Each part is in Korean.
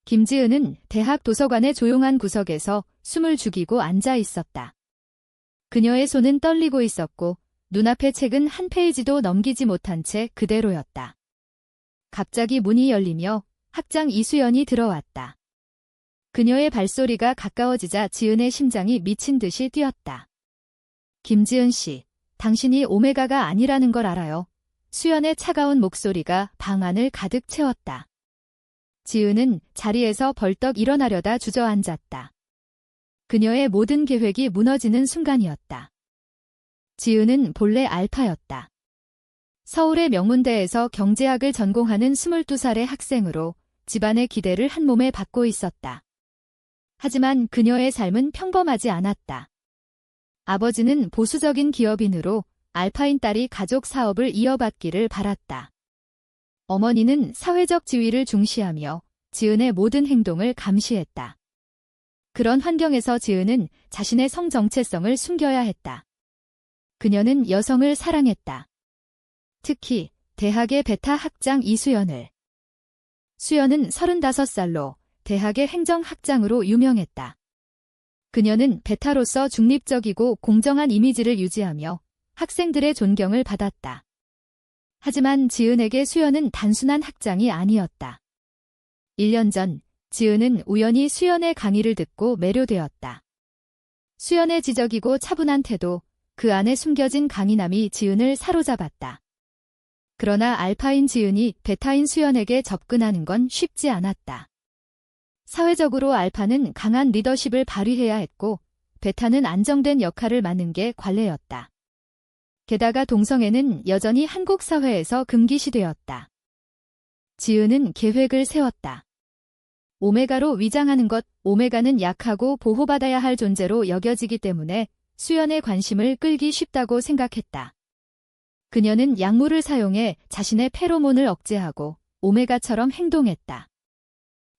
김지은은 대학 도서관의 조용한 구석에서 숨을 죽이고 앉아 있었다. 그녀의 손은 떨리고 있었고 눈앞의 책은 한 페이지도 넘기지 못한 채 그대로였다. 갑자기 문이 열리며 학장 이수연이 들어왔다. 그녀의 발소리가 가까워지자 지은의 심장이 미친 듯이 뛰었다. 김지은 씨, 당신이 오메가가 아니라는 걸 알아요. 수연의 차가운 목소리가 방 안을 가득 채웠다. 지은은 자리에서 벌떡 일어나려다 주저앉았다. 그녀의 모든 계획이 무너지는 순간이었다. 지은은 본래 알파였다. 서울의 명문대에서 경제학을 전공하는 22살의 학생으로 집안의 기대를 한 몸에 받고 있었다. 하지만 그녀의 삶은 평범하지 않았다. 아버지는 보수적인 기업인으로 알파인 딸이 가족 사업을 이어받기를 바랐다. 어머니는 사회적 지위를 중시하며 지은의 모든 행동을 감시했다. 그런 환경에서 지은은 자신의 성 정체성을 숨겨야 했다. 그녀는 여성을 사랑했다. 특히 대학의 베타 학장 이수연을. 수연은 35살로 대학의 행정학장으로 유명했다. 그녀는 베타로서 중립적이고 공정한 이미지를 유지하며 학생들의 존경을 받았다. 하지만 지은에게 수연은 단순한 학장이 아니었다. 1년 전 지은은 우연히 수연의 강의를 듣고 매료되었다. 수연의 지적이고 차분한 태도, 그 안에 숨겨진 강인함이 지은을 사로잡았다. 그러나 알파인 지은이 베타인 수연에게 접근하는 건 쉽지 않았다. 사회적으로 알파는 강한 리더십을 발휘해야 했고 베타는 안정된 역할을 맡는 게 관례였다. 게다가 동성애는 여전히 한국 사회에서 금기시되었다. 지은은 계획을 세웠다. 오메가로 위장하는 것, 오메가는 약하고 보호받아야 할 존재로 여겨지기 때문에 수연의 관심을 끌기 쉽다고 생각했다. 그녀는 약물을 사용해 자신의 페로몬을 억제하고 오메가처럼 행동했다.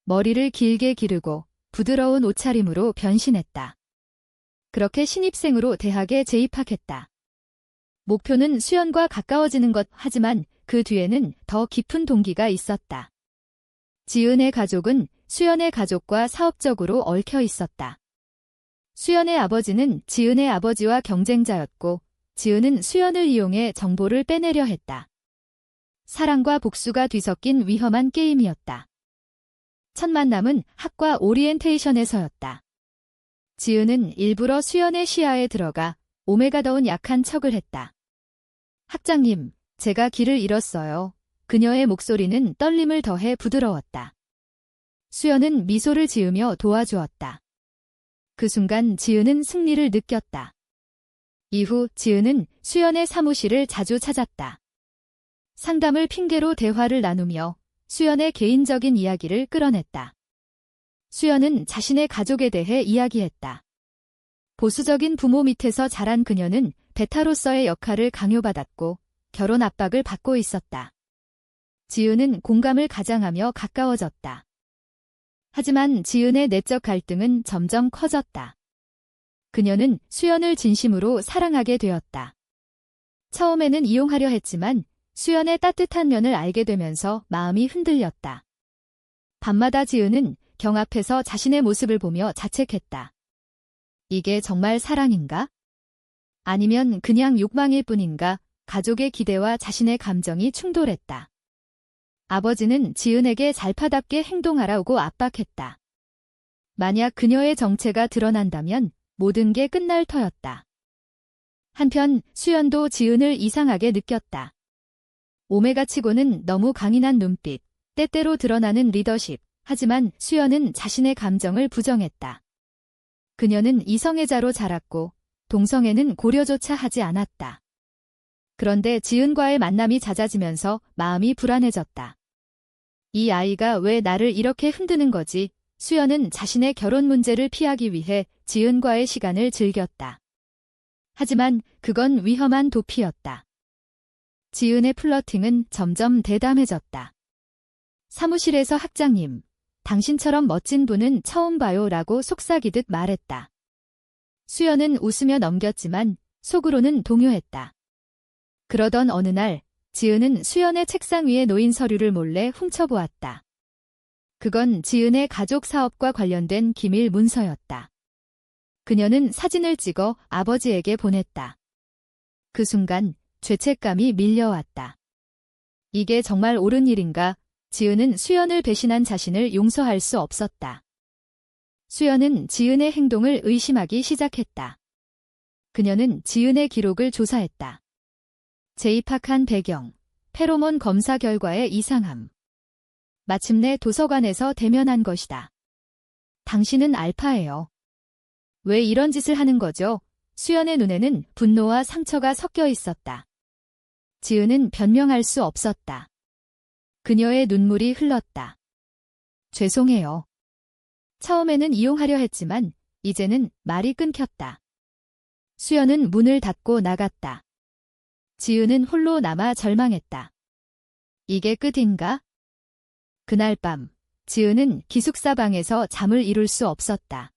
머리를 길게 기르고 부드러운 옷차림으로 변신했다. 그렇게 신입생으로 대학에 재입학했다. 목표는 수연과 가까워지는 것, 하지만 그 뒤에는 더 깊은 동기가 있었다. 지은의 가족은 수연의 가족과 사업적으로 얽혀 있었다. 수연의 아버지는 지은의 아버지와 경쟁자였고 지은은 수연을 이용해 정보를 빼내려 했다. 사랑과 복수가 뒤섞인 위험한 게임이었다. 첫 만남은 학과 오리엔테이션에서였다. 지은은 일부러 수연의 시야에 들어가 오메가다운 약한 척을 했다. 학장님, 제가 길을 잃었어요. 그녀의 목소리는 떨림을 더해 부드러웠다. 수연은 미소를 지으며 도와주었다. 그 순간 지은은 승리를 느꼈다. 이후 지은은 수연의 사무실을 자주 찾았다. 상담을 핑계로 대화를 나누며 수연의 개인적인 이야기를 끌어냈다. 수연은 자신의 가족에 대해 이야기했다. 보수적인 부모 밑에서 자란 그녀는 베타로서의 역할을 강요받았고 결혼 압박을 받고 있었다. 지은은 공감을 가장하며 가까워졌다. 하지만 지은의 내적 갈등은 점점 커졌다. 그녀는 수연을 진심으로 사랑하게 되었다. 처음에는 이용하려 했지만 수연의 따뜻한 면을 알게 되면서 마음이 흔들렸다. 밤마다 지은은 경 앞에서 자신의 모습을 보며 자책했다. 이게 정말 사랑인가? 아니면 그냥 욕망일 뿐인가? 가족의 기대와 자신의 감정이 충돌했다. 아버지는 지은에게 잘파답게 행동하라고 압박했다. 만약 그녀의 정체가 드러난다면 모든 게 끝날 터였다. 한편 수연도 지은을 이상하게 느꼈다. 오메가치고는 너무 강인한 눈빛, 때때로 드러나는 리더십, 하지만 수연은 자신의 감정을 부정했다. 그녀는 이성애자로 자랐고 동성애는 고려조차 하지 않았다. 그런데 지은과의 만남이 잦아지면서 마음이 불안해졌다. 이 아이가 왜 나를 이렇게 흔드는 거지? 수연은 자신의 결혼 문제를 피하기 위해 지은과의 시간을 즐겼다. 하지만 그건 위험한 도피였다. 지은의 플러팅은 점점 대담해졌다. 사무실에서 학장님, 당신처럼 멋진 분은 처음 봐요 라고 속삭이듯 말했다. 수연은 웃으며 넘겼지만 속으로는 동요했다. 그러던 어느 날 지은은 수연의 책상 위에 놓인 서류를 몰래 훔쳐보았다. 그건 지은의 가족 사업과 관련된 기밀 문서였다. 그녀는 사진을 찍어 아버지에게 보냈다. 그 순간 죄책감이 밀려왔다. 이게 정말 옳은 일인가? 지은은 수연을 배신한 자신을 용서할 수 없었다. 수연은 지은의 행동을 의심하기 시작했다. 그녀는 지은의 기록을 조사했다. 재입학한 배경, 페로몬 검사 결과의 이상함. 마침내 도서관에서 대면한 것이다. 당신은 알파예요. 왜 이런 짓을 하는 거죠? 수연의 눈에는 분노와 상처가 섞여 있었다. 지은은 변명할 수 없었다. 그녀의 눈물이 흘렀다. 죄송해요. 처음에는 이용하려 했지만 이제는 말이 끊겼다. 수연은 문을 닫고 나갔다. 지은은 홀로 남아 절망했다. 이게 끝인가? 그날 밤, 지은은 기숙사 방에서 잠을 이룰 수 없었다.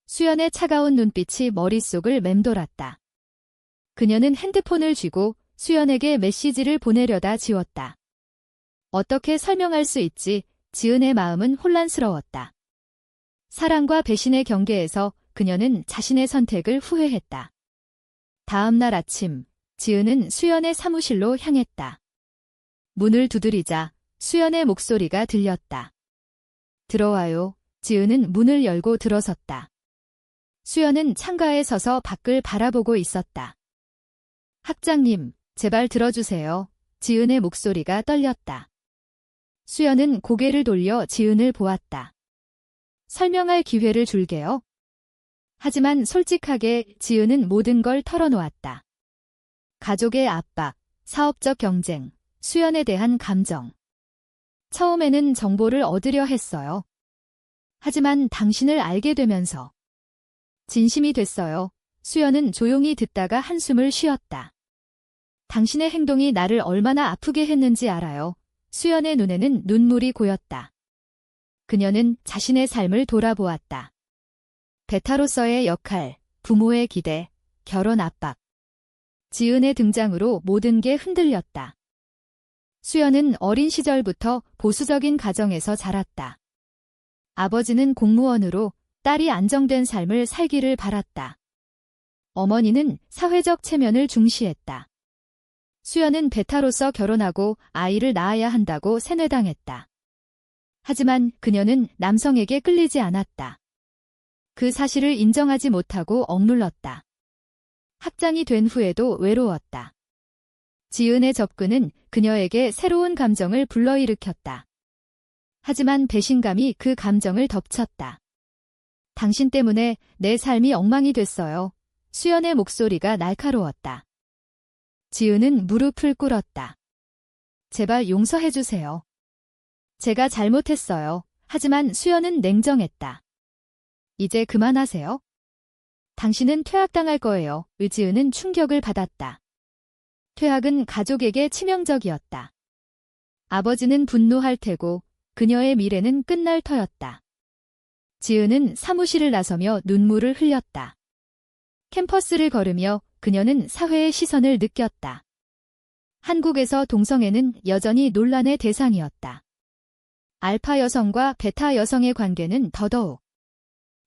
수연의 차가운 눈빛이 머릿속을 맴돌았다. 그녀는 핸드폰을 쥐고 수연에게 메시지를 보내려다 지웠다. 어떻게 설명할 수 있지? 지은의 마음은 혼란스러웠다. 사랑과 배신의 경계에서 그녀는 자신의 선택을 후회했다. 다음 날 아침, 지은은 수연의 사무실로 향했다. 문을 두드리자 수연의 목소리가 들렸다. 들어와요. 지은은 문을 열고 들어섰다. 수연은 창가에 서서 밖을 바라보고 있었다. 학장님, 제발 들어주세요. 지은의 목소리가 떨렸다. 수연은 고개를 돌려 지은을 보았다. 설명할 기회를 줄게요. 하지만 솔직하게 지은은 모든 걸 털어놓았다. 가족의 압박, 사업적 경쟁, 수연에 대한 감정. 처음에는 정보를 얻으려 했어요. 하지만 당신을 알게 되면서 진심이 됐어요. 수연은 조용히 듣다가 한숨을 쉬었다. 당신의 행동이 나를 얼마나 아프게 했는지 알아요. 수연의 눈에는 눈물이 고였다. 그녀는 자신의 삶을 돌아보았다. 베타로서의 역할, 부모의 기대, 결혼 압박. 지은의 등장으로 모든 게 흔들렸다. 수연은 어린 시절부터 보수적인 가정에서 자랐다. 아버지는 공무원으로 딸이 안정된 삶을 살기를 바랐다. 어머니는 사회적 체면을 중시했다. 수연은 베타로서 결혼하고 아이를 낳아야 한다고 세뇌당했다. 하지만 그녀는 남성에게 끌리지 않았다. 그 사실을 인정하지 못하고 억눌렀다. 학장이 된 후에도 외로웠다. 지은의 접근은 그녀에게 새로운 감정을 불러일으켰다. 하지만 배신감이 그 감정을 덮쳤다. 당신 때문에 내 삶이 엉망이 됐어요. 수연의 목소리가 날카로웠다. 지은은 무릎을 꿇었다. 제발 용서해주세요. 제가 잘못했어요. 하지만 수연은 냉정했다. 이제 그만하세요. 당신은 퇴학당할 거예요. 지은은 충격을 받았다. 퇴학은 가족에게 치명적이었다. 아버지는 분노할 테고 그녀의 미래는 끝날 터였다. 지은은 사무실을 나서며 눈물을 흘렸다. 캠퍼스를 걸으며 그녀는 사회의 시선을 느꼈다. 한국에서 동성애는 여전히 논란의 대상이었다. 알파 여성과 베타 여성의 관계는 더더욱.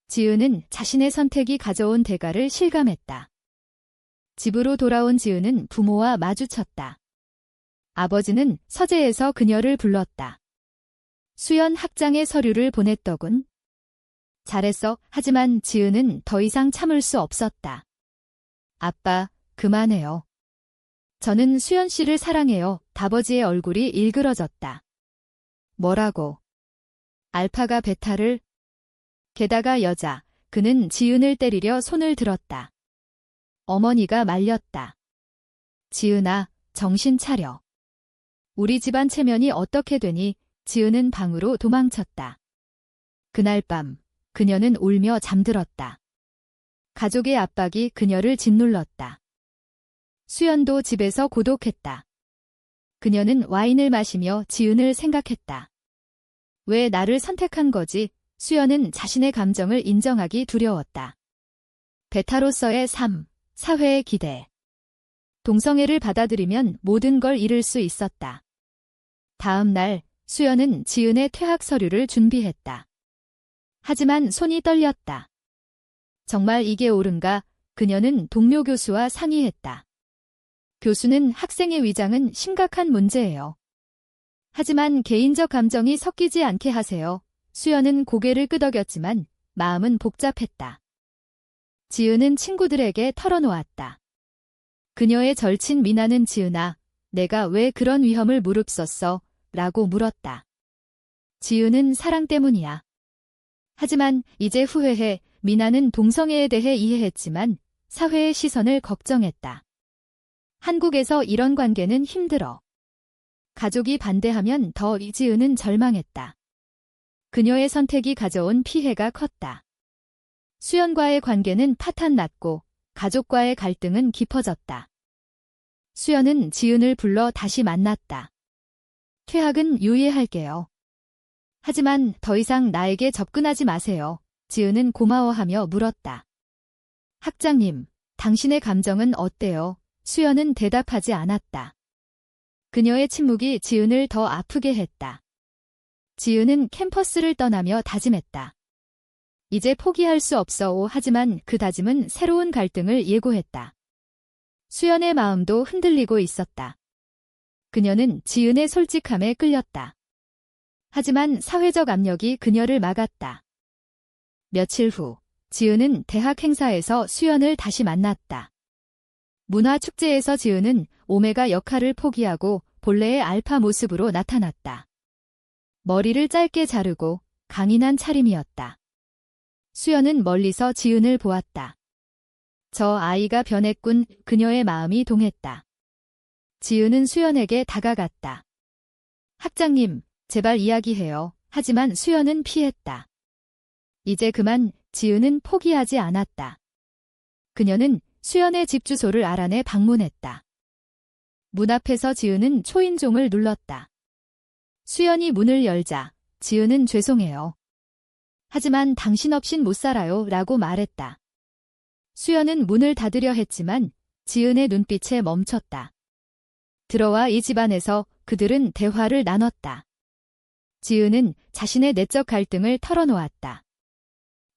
지은은 자신의 선택이 가져온 대가를 실감했다. 집으로 돌아온 지은은 부모와 마주쳤다. 아버지는 서재에서 그녀를 불렀다. 수연 학장의 서류를 보냈더군. 잘했어. 하지만 지은은 더 이상 참을 수 없었다. 아빠, 그만해요. 저는 수연 씨를 사랑해요. 아버지의 얼굴이 일그러졌다. 뭐라고? 알파가 베타를? 게다가 여자, 그는 지은을 때리려 손을 들었다. 어머니가 말렸다. 지은아, 정신 차려. 우리 집안 체면이 어떻게 되니? 지은은 방으로 도망쳤다. 그날 밤, 그녀는 울며 잠들었다. 가족의 압박이 그녀를 짓눌렀다. 수연도 집에서 고독했다. 그녀는 와인을 마시며 지은을 생각했다. 왜 나를 선택한 거지? 수연은 자신의 감정을 인정하기 두려웠다. 베타로서의 삶, 사회의 기대. 동성애를 받아들이면 모든 걸 잃을 수 있었다. 다음 날 수연은 지은의 퇴학 서류를 준비했다. 하지만 손이 떨렸다. 정말 이게 옳은가? 그녀는 동료 교수와 상의했다. 교수는 학생의 위장은 심각한 문제예요. 하지만 개인적 감정이 섞이지 않게 하세요. 수연은 고개를 끄덕였지만 마음은 복잡했다. 지은은 친구들에게 털어놓았다. 그녀의 절친 미나는 지은아, 내가 왜 그런 위험을 무릅썼어? 라고 물었다. 지은은 사랑 때문이야. 하지만 이제 후회해. 미나는 동성애에 대해 이해했지만 사회의 시선을 걱정했다. 한국에서 이런 관계는 힘들어. 가족이 반대하면 더. 지은은 절망했다. 그녀의 선택이 가져온 피해가 컸다. 수연과의 관계는 파탄났고 가족과의 갈등은 깊어졌다. 수연은 지은을 불러 다시 만났다. 퇴학은 유예할게요. 하지만 더 이상 나에게 접근하지 마세요. 지은은 고마워하며 물었다. 학장님, 당신의 감정은 어때요? 수연은 대답하지 않았다. 그녀의 침묵이 지은을 더 아프게 했다. 지은은 캠퍼스를 떠나며 다짐했다. 이제 포기할 수 없어. 하지만 그 다짐은 새로운 갈등을 예고했다. 수연의 마음도 흔들리고 있었다. 그녀는 지은의 솔직함에 끌렸다. 하지만 사회적 압력이 그녀를 막았다. 며칠 후, 지은은 대학 행사에서 수연을 다시 만났다. 문화축제에서 지은은 오메가 역할을 포기하고 본래의 알파 모습으로 나타났다. 머리를 짧게 자르고 강인한 차림이었다. 수연은 멀리서 지은을 보았다. 저 아이가 변했군. 그녀의 마음이 동했다. 지은은 수연에게 다가갔다. 학장님, 제발 이야기해요. 하지만 수연은 피했다. 이제 그만. 지은은 포기하지 않았다. 그녀는 수연의 집 주소를 알아내 방문했다. 문 앞에서 지은은 초인종을 눌렀다. 수연이 문을 열자 지은은 죄송해요. 하지만 당신 없인 못 살아요. 라고 말했다. 수연은 문을 닫으려 했지만 지은의 눈빛에 멈췄다. 들어와. 이 집안에서 그들은 대화를 나눴다. 지은은 자신의 내적 갈등을 털어놓았다.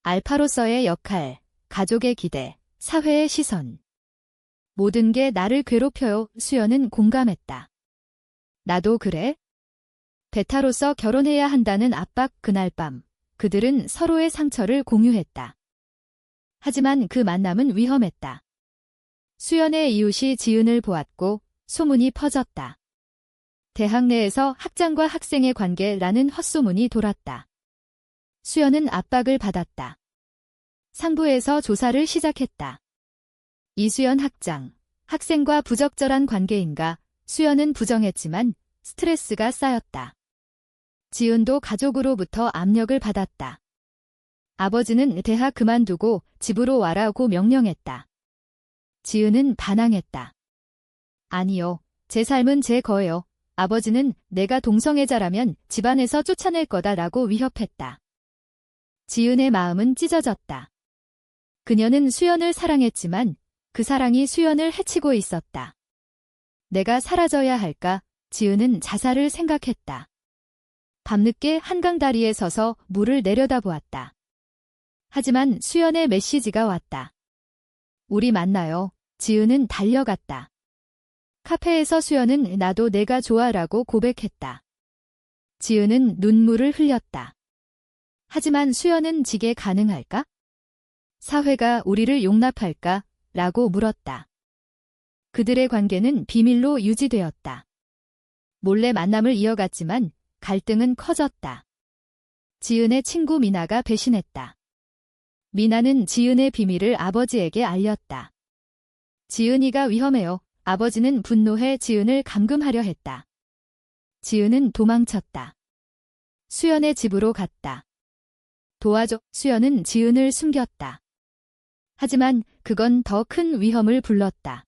알파로서의 역할, 가족의 기대, 사회의 시선. 모든 게 나를 괴롭혀요. 수연은 공감했다. 나도 그래? 베타로서 결혼해야 한다는 압박. 그날 밤, 그들은 서로의 상처를 공유했다. 하지만 그 만남은 위험했다. 수연의 이웃이 지은을 보았고 소문이 퍼졌다. 대학 내에서 학장과 학생의 관계라는 헛소문이 돌았다. 수연은 압박을 받았다. 상부에서 조사를 시작했다. 이수연 학장, 학생과 부적절한 관계인가? 수연은 부정했지만 스트레스가 쌓였다. 지은도 가족으로부터 압력을 받았다. 아버지는 대학 그만두고 집으로 와라고 명령했다. 지은은 반항했다. 아니요, 제 삶은 제 거예요. 아버지는 내가 동성애자라면 집안에서 쫓아낼 거다라고 위협했다. 지은의 마음은 찢어졌다. 그녀는 수연을 사랑했지만 그 사랑이 수연을 해치고 있었다. 내가 사라져야 할까? 지은은 자살을 생각했다. 밤늦게 한강 다리에 서서 물을 내려다보았다. 하지만 수연의 메시지가 왔다. 우리 만나요. 지은은 달려갔다. 카페에서 수연은 나도 내가 좋아라고 고백했다. 지은은 눈물을 흘렸다. 하지만 수연은 지게 가능할까? 사회가 우리를 용납할까? 라고 물었다. 그들의 관계는 비밀로 유지되었다. 몰래 만남을 이어갔지만 갈등은 커졌다. 지은의 친구 미나가 배신했다. 미나는 지은의 비밀을 아버지에게 알렸다. 지은이가 위험해요. 아버지는 분노해 지은을 감금하려 했다. 지은은 도망쳤다. 수연의 집으로 갔다. 도와줘. 수연은 지은을 숨겼다. 하지만 그건 더 큰 위험을 불렀다.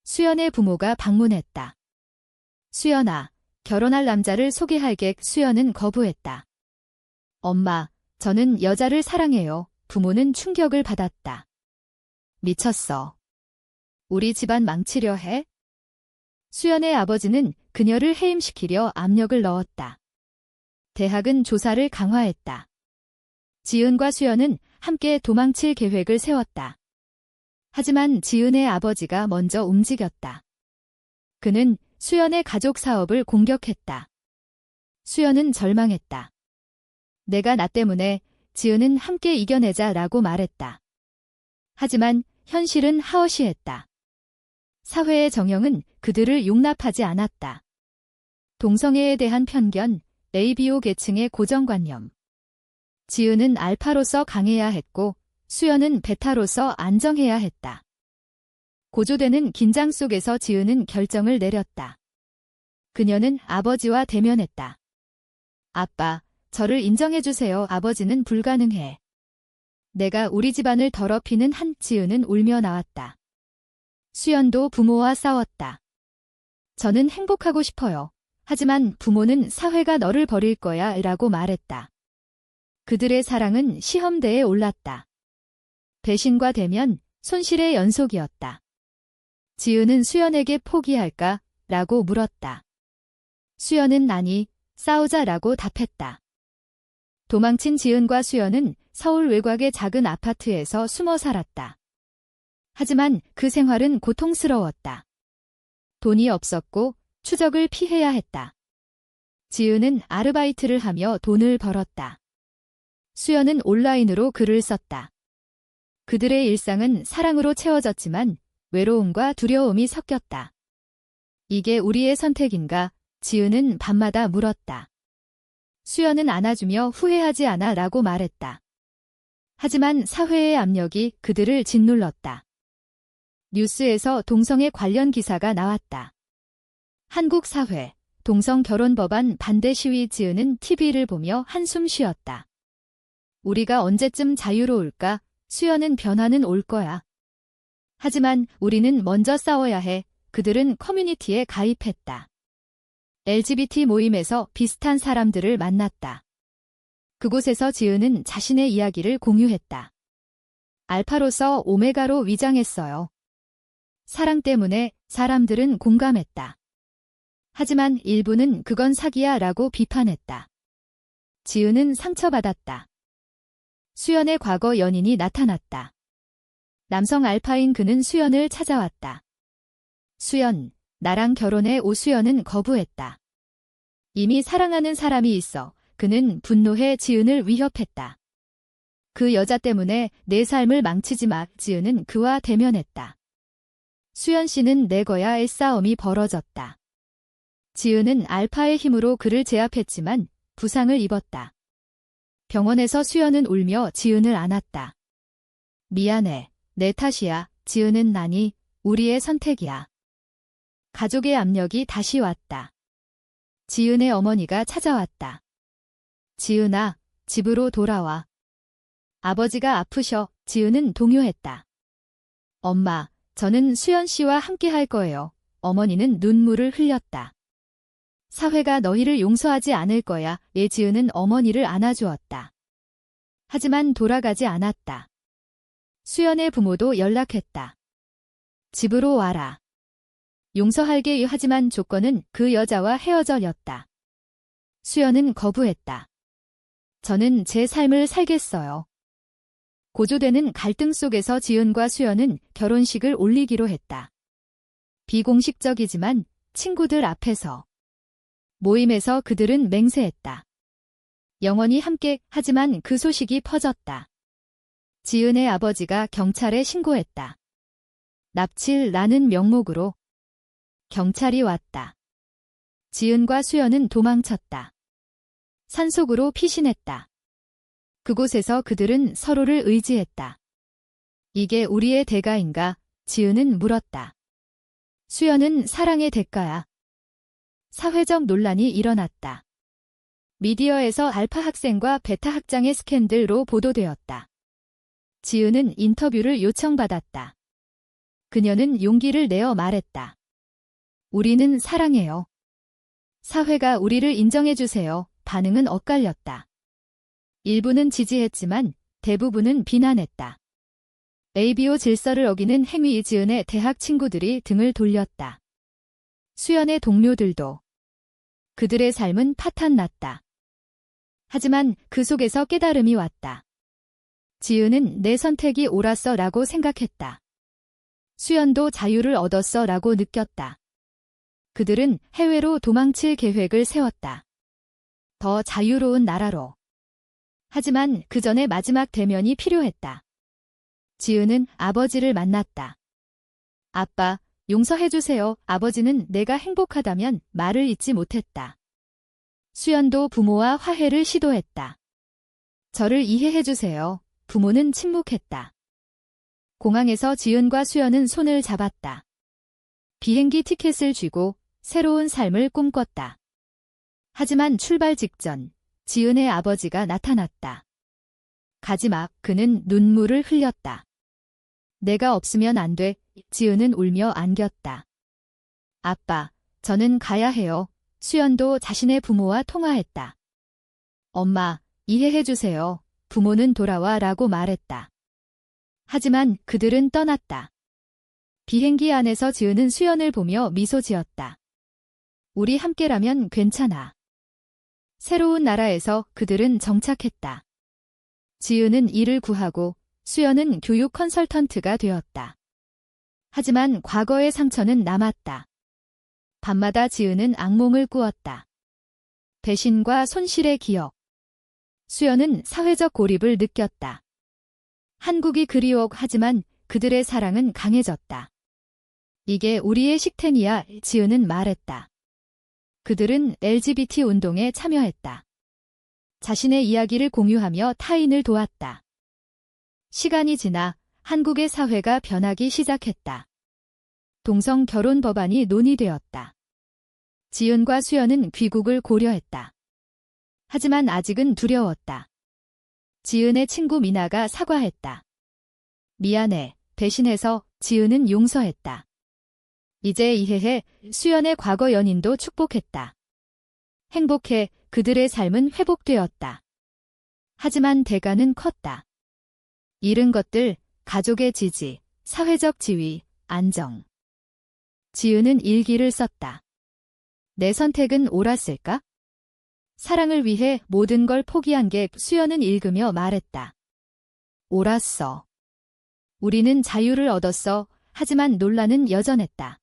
수연의 부모가 방문했다. 수연아, 결혼할 남자를 소개할게. 수연은 거부했다. 엄마, 저는 여자를 사랑해요. 부모는 충격을 받았다. 미쳤어. 우리 집안 망치려 해? 수연의 아버지는 그녀를 해임시키려 압력을 넣었다. 대학은 조사를 강화했다. 지은과 수연은 함께 도망칠 계획을 세웠다. 하지만 지은의 아버지가 먼저 움직였다. 그는 수연의 가족 사업을 공격했다. 수연은 절망했다. 내가 나 때문에 지은은 함께 이겨내자라고 말했다. 하지만 현실은 하어시했다. 사회의 정형은 그들을 용납하지 않았다. 동성애에 대한 편견, ABO 계층의 고정관념. 지은은 알파로서 강해야 했고 수연은 베타로서 안정해야 했다. 고조되는 긴장 속에서 지은은 결정을 내렸다. 그녀는 아버지와 대면했다. 아빠, 저를 인정해주세요. 아버지는 불가능해. 내가 우리 집안을 더럽히는 한. 지은은 울며 나왔다. 수연도 부모와 싸웠다. 저는 행복하고 싶어요. 하지만 부모는 사회가 너를 버릴 거야 라고 말했다. 그들의 사랑은 시험대에 올랐다. 배신과 대면, 손실의 연속이었다. 지은은 수연에게 포기할까? 라고 물었다. 수연은 아니, 싸우자라고 답했다. 도망친 지은과 수연은 서울 외곽의 작은 아파트에서 숨어 살았다. 하지만 그 생활은 고통스러웠다. 돈이 없었고 추적을 피해야 했다. 지은은 아르바이트를 하며 돈을 벌었다. 수연은 온라인으로 글을 썼다. 그들의 일상은 사랑으로 채워졌지만 외로움과 두려움이 섞였다. 이게 우리의 선택인가? 지은은 밤마다 물었다. 수연은 안아주며 후회하지 않아 라고 말했다. 하지만 사회의 압력이 그들을 짓눌렀다. 뉴스에서 동성애 관련 기사가 나왔다. 한국 사회, 동성 결혼 법안 반대 시위. 지은은 TV를 보며 한숨 쉬었다. 우리가 언제쯤 자유로울까? 수연은 변화는 올 거야. 하지만 우리는 먼저 싸워야 해. 그들은 커뮤니티에 가입했다. LGBT 모임에서 비슷한 사람들을 만났다. 그곳에서 지은은 자신의 이야기를 공유했다. 알파로서 오메가로 위장했어요. 사랑 때문에 사람들은 공감했다. 하지만 일부는 그건 사기야 라고 비판했다. 지은은 상처받았다. 수연의 과거 연인이 나타났다. 남성 알파인 그는 수연을 찾아왔다. 수연, 나랑 결혼해. 오수연은 거부했다. 이미 사랑하는 사람이 있어. 그는 분노해 지은을 위협했다. 그 여자 때문에 내 삶을 망치지 마. 지은은 그와 대면했다. 수연 씨는 내 거야의 싸움이 벌어졌다. 지은은 알파의 힘으로 그를 제압했지만 부상을 입었다. 병원에서 수연은 울며 지은을 안았다. 미안해. 내 탓이야. 지은은 아니, 우리의 선택이야. 가족의 압력이 다시 왔다. 지은의 어머니가 찾아왔다. 지은아, 집으로 돌아와. 아버지가 아프셔. 지은은 동요했다. 엄마, 저는 수연 씨와 함께 할 거예요. 어머니는 눈물을 흘렸다. 사회가 너희를 용서하지 않을 거야. 지은은 어머니를 안아주었다. 하지만 돌아가지 않았다. 수연의 부모도 연락했다. 집으로 와라. 용서할게. 하지만 조건은 그 여자와 헤어져였다. 수연은 거부했다. 저는 제 삶을 살겠어요. 고조되는 갈등 속에서 지은과 수연은 결혼식을 올리기로 했다. 비공식적이지만 친구들 앞에서. 모임에서 그들은 맹세했다. 영원히 함께. 하지만 그 소식이 퍼졌다. 지은의 아버지가 경찰에 신고했다. 납치라는 명목으로. 경찰이 왔다. 지은과 수연은 도망쳤다. 산속으로 피신했다. 그곳에서 그들은 서로를 의지했다. 이게 우리의 대가인가? 지은은 물었다. 수연은 사랑의 대가야. 사회적 논란이 일어났다. 미디어에서 알파 학생과 베타 학장의 스캔들로 보도되었다. 지은은 인터뷰를 요청받았다. 그녀는 용기를 내어 말했다. 우리는 사랑해요. 사회가 우리를 인정해주세요. 반응은 엇갈렸다. 일부는 지지했지만 대부분은 비난했다. ABO 질서를 어기는 행위. 지은의 대학 친구들이 등을 돌렸다. 수연의 동료들도. 그들의 삶은 파탄났다. 하지만 그 속에서 깨달음이 왔다. 지은은 내 선택이 옳았어 라고 생각했다. 수연도 자유를 얻었어 라고 느꼈다. 그들은 해외로 도망칠 계획을 세웠다. 더 자유로운 나라로. 하지만 그 전에 마지막 대면이 필요했다. 지은은 아버지를 만났다. 아빠, 용서해주세요. 아버지는 내가 행복하다면 말을 잇지 못했다. 수연도 부모와 화해를 시도했다. 저를 이해해주세요. 부모는 침묵했다. 공항에서 지은과 수연은 손을 잡았다. 비행기 티켓을 쥐고 새로운 삶을 꿈꿨다. 하지만 출발 직전 지은의 아버지가 나타났다. 가지마. 그는 눈물을 흘렸다. 내가 없으면 안 돼. 지은은 울며 안겼다. 아빠, 저는 가야 해요. 수연도 자신의 부모와 통화했다. 엄마, 이해해주세요. 부모는 돌아와 라고 말했다. 하지만 그들은 떠났다. 비행기 안에서 지은은 수연을 보며 미소 지었다. 우리 함께라면 괜찮아. 새로운 나라에서 그들은 정착했다. 지은은 일을 구하고 수연은 교육 컨설턴트가 되었다. 하지만 과거의 상처는 남았다. 밤마다 지은은 악몽을 꾸었다. 배신과 손실의 기억. 수연은 사회적 고립을 느꼈다. 한국이 그리워. 하지만 그들의 사랑은 강해졌다. 이게 우리의 식텐이야. 지은은 말했다. 그들은 LGBT 운동에 참여했다. 자신의 이야기를 공유하며 타인을 도왔다. 시간이 지나 한국의 사회가 변하기 시작했다. 동성 결혼 법안이 논의되었다. 지은과 수연은 귀국을 고려했다. 하지만 아직은 두려웠다. 지은의 친구 미나가 사과했다. 미안해. 배신해서. 지은은 용서했다. 이제 이해해. 수연의 과거 연인도 축복했다. 행복해. 그들의 삶은 회복되었다. 하지만 대가는 컸다. 잃은 것들, 가족의 지지, 사회적 지위, 안정. 지은은 일기를 썼다. 내 선택은 옳았을까? 사랑을 위해 모든 걸 포기한 게. 수연은 읽으며 말했다. 옳았어. 우리는 자유를 얻었어. 하지만 논란은 여전했다.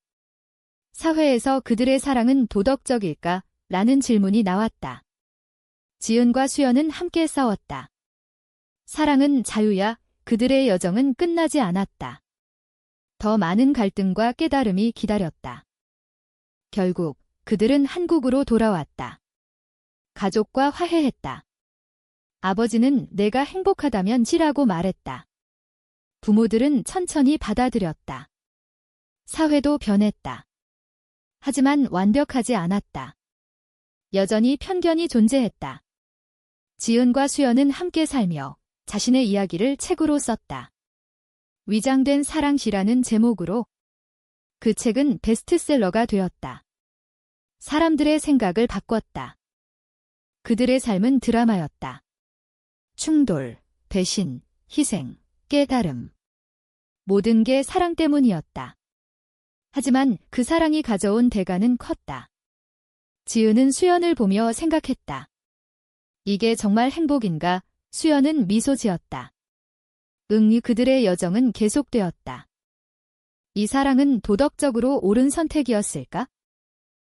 사회에서 그들의 사랑은 도덕적일까? 라는 질문이 나왔다. 지은과 수연은 함께 싸웠다. 사랑은 자유야. 그들의 여정은 끝나지 않았다. 더 많은 갈등과 깨달음이 기다렸다. 결국 그들은 한국으로 돌아왔다. 가족과 화해했다. 아버지는 내가 행복하다면 지라고 말했다. 부모들은 천천히 받아들였다. 사회도 변했다. 하지만 완벽하지 않았다. 여전히 편견이 존재했다. 지은과 수연은 함께 살며 자신의 이야기를 책으로 썼다. 위장된 사랑시라는 제목으로. 그 책은 베스트셀러가 되었다. 사람들의 생각을 바꿨다. 그들의 삶은 드라마였다. 충돌, 배신, 희생, 깨달음. 모든 게 사랑 때문이었다. 하지만 그 사랑이 가져온 대가는 컸다. 지은은 수연을 보며 생각했다. 이게 정말 행복인가? 수연은 미소 지었다. 그들의 여정은 계속되었다. 이 사랑은 도덕적으로 옳은 선택이었을까?